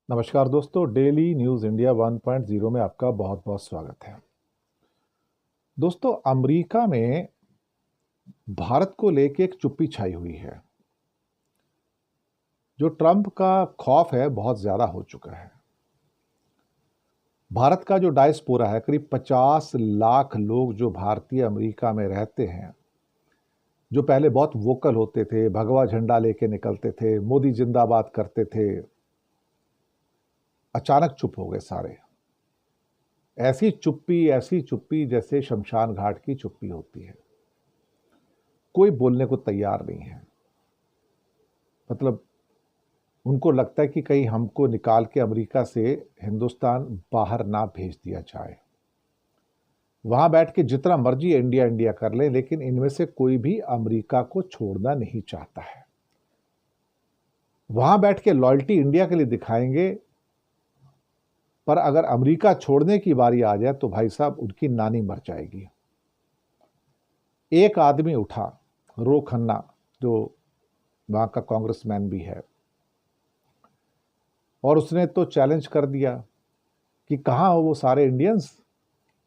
नमस्कार दोस्तों, daily news India 1.0 में आपका बहुत बहुत स्वागत है। दोस्तों, अमेरिका में भारत को लेके एक चुप्पी छाई हुई है। जो ट्रंप का खौफ है बहुत ज़्यादा हो चुका है। भारत का जो डायस्पोरा है, करीब 50 लाख लोग जो भारतीय अमेरिका में रहते हैं, जो पहले बहुत वोकल होते थे, भगवा झंडा लेके निकलते थे, मोदी जिंदाबाद करते थे, अचानक चुप हो गए सारे। ऐसी चुप्पी जैसे शमशान घाट की चुप्पी होती है। कोई बोलने को तैयार नहीं है। मतलब उनको लगता है कि कहीं हमको निकाल के अमेरिका से हिंदुस्तान बाहर ना भेज दिया जाए। वहां बैठ के जितना मर्जी इंडिया इंडिया कर ले, लेकिन इनमें से कोई भी अमेरिका को छोड़ना नहीं चाहता है। वहां बैठ के लॉयल्टी इंडिया के लिए दिखाएंगे, पर अगर अमेरिका छोड़ने की बारी आ जाए तो भाई साहब उनकी नानी मर जाएगी। एक आदमी उठा, रो खन्ना, जो वहां का कांग्रेसमैन भी है, और उसने तो चैलेंज कर दिया कि कहाँ हो वो सारे इंडियंस,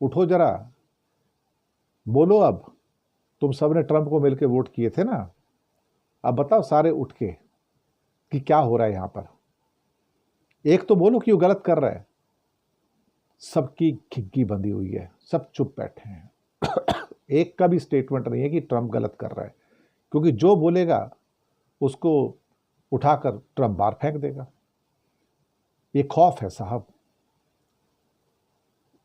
उठो जरा, बोलो अब। तुम सब ने ट्रंप को मिलकर वोट किए थे ना, अब बताओ सारे उठ के कि क्या हो रहा है यहां पर। एक तो बोलो कि वो गलत कर रहा है। सबकी खिग्गी बंधी हुई है, सब चुप बैठे हैं। एक का भी स्टेटमेंट नहीं है कि ट्रंप गलत कर रहा है, क्योंकि जो बोलेगा उसको उठाकर ट्रंप बाहर फेंक देगा। ये खौफ है साहब।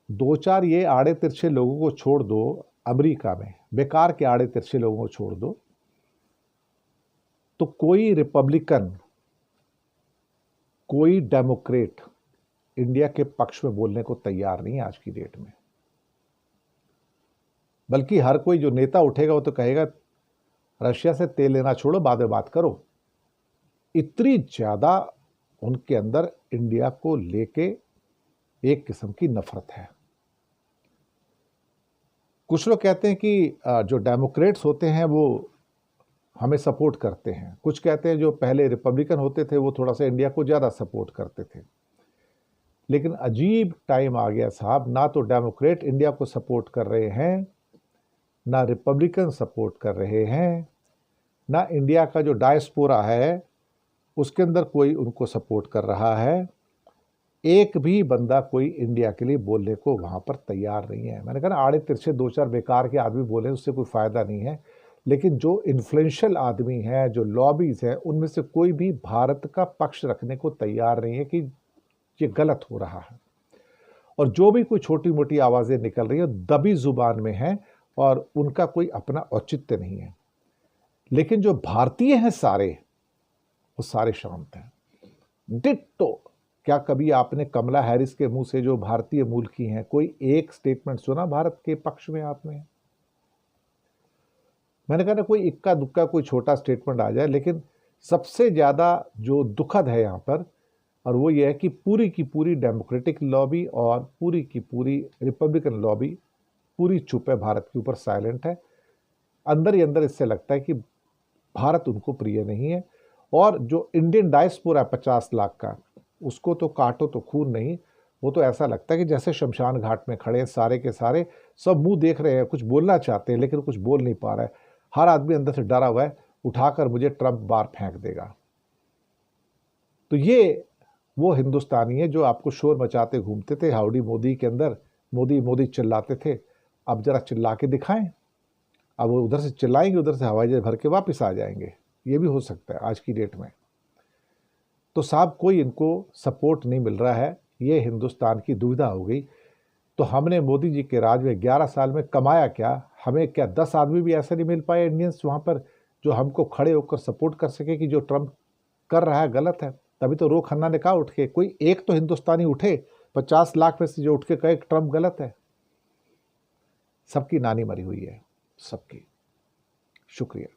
दो चार ये आड़े तिरछे लोगों को छोड़ दो, अमेरिका में बेकार के आड़े तिरछे लोगों को छोड़ दो, तो कोई रिपब्लिकन, कोई डेमोक्रेट इंडिया के पक्ष में बोलने को तैयार नहीं है आज की डेट में। बल्कि हर कोई जो नेता उठेगा वो तो कहेगा रशिया से तेल लेना छोड़ो, बाद में बात करो। इतनी ज्यादा उनके अंदर इंडिया को लेके एक किस्म की नफरत है। कुछ लोग कहते हैं कि जो डेमोक्रेट्स होते हैं वो हमें सपोर्ट करते हैं, कुछ कहते हैं जो पहले रिपब्लिकन होते थे वो थोड़ा सा इंडिया को ज़्यादा सपोर्ट करते थे। लेकिन अजीब टाइम आ गया साहब, ना तो डेमोक्रेट इंडिया को सपोर्ट कर रहे हैं, ना रिपब्लिकन सपोर्ट कर रहे हैं, ना इंडिया का जो डायस्पोरा है उसके अंदर कोई उनको सपोर्ट कर रहा है। एक भी बंदा कोई इंडिया के लिए बोलने को वहां पर तैयार नहीं है। मैंने कहा ना, आड़े तिरछे दो चार बेकार के आदमी बोले उससे कोई फायदा नहीं है, लेकिन जो इन्फ्लुएंशियल आदमी है, जो लॉबीज है, उनमें से कोई भी भारत का पक्ष रखने को तैयार नहीं है कि ये गलत हो रहा है। और जो भी कोई छोटी मोटी आवाजें निकल रही है दबी जुबान में है और उनका कोई अपना औचित्य नहीं है। लेकिन जो भारतीय हैं सारे, वो सारे शांत हैं। डिट्टो। क्या कभी आपने कमला हैरिस के मुंह से, जो भारतीय मूल की हैं, कोई एक स्टेटमेंट सुना भारत के पक्ष में आपने? मैंने कहा ना, कोई इक्का दुक्का कोई छोटा स्टेटमेंट आ जाए, लेकिन सबसे ज्यादा जो दुखद है यहां पर, और वो ये है कि पूरी की पूरी डेमोक्रेटिक लॉबी और पूरी की पूरी रिपब्लिकन लॉबी पूरी चुप है, भारत के ऊपर साइलेंट है। अंदर ही अंदर इससे लगता है कि भारत उनको प्रिय नहीं है। और जो इंडियन डायस्पोरा 50 लाख का, उसको तो काटो तो खून नहीं। वो तो ऐसा लगता है कि जैसे शमशान घाट में खड़े हैं सारे के सारे, सब मुंह देख रहे हैं, कुछ बोलना चाहते हैं लेकिन कुछ बोल नहीं पा रहा है। हर आदमी अंदर से डरा हुआ है, उठाकर मुझे ट्रंप बाहर फेंक देगा। तो ये वो हिंदुस्तानी है जो आपको शोर मचाते घूमते थे हाउडी मोदी के अंदर, मोदी मोदी चिल्लाते थे। अब जरा चिल्ला के दिखाएं। अब वो उधर से चिल्लाएंगे, उधर से हवाई जहाज भर के वापस आ जाएंगे। ये भी हो सकता है आज की डेट में। तो साहब कोई इनको सपोर्ट नहीं मिल रहा है, ये हिंदुस्तान की दुविधा हो गई। तो हमने मोदी जी के राज में 11 साल में कमाया क्या? हमें क्या 10 आदमी भी ऐसे नहीं मिल पाए इंडियंस वहां पर जो हमको खड़े होकर सपोर्ट कर सके कि जो ट्रंप कर रहा है गलत है? तभी तो रो खन्ना ने कहा उठ के, कोई एक तो हिंदुस्तानी उठे 50 लाख में से जो उठ के कहे ट्रंप गलत है। सबकी नानी मरी हुई है, सबकी। शुक्रिया।